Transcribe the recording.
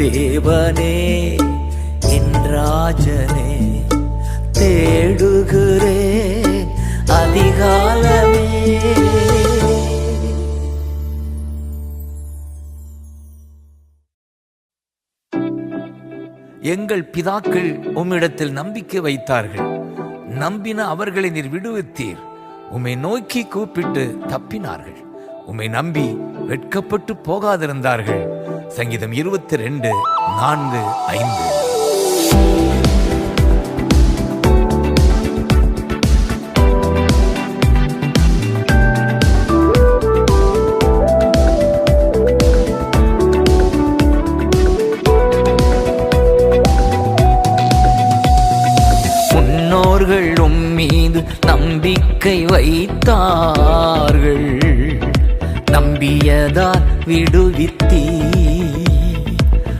தேவனே என் ராஜனே தேடுகிறேன் அதிகாலமே. எங்கள் பிதாக்கள் உம்மிடத்தில் நம்பிக்கை வைத்தார்கள், நம்பின அவர்களை நீர் விடுவித்தீர். உம்மை நோக்கி கூப்பிட்டு தப்பினார்கள், உம்மை நம்பி வெட்கப்பட்டு போகாதிருந்தார்கள். சங்கீதம் 22:4-5. முன்னோர்கள் உம்மீது நம்பிக்கை வைத்தார்கள், நம்பியதால் விடுவித்தீர்.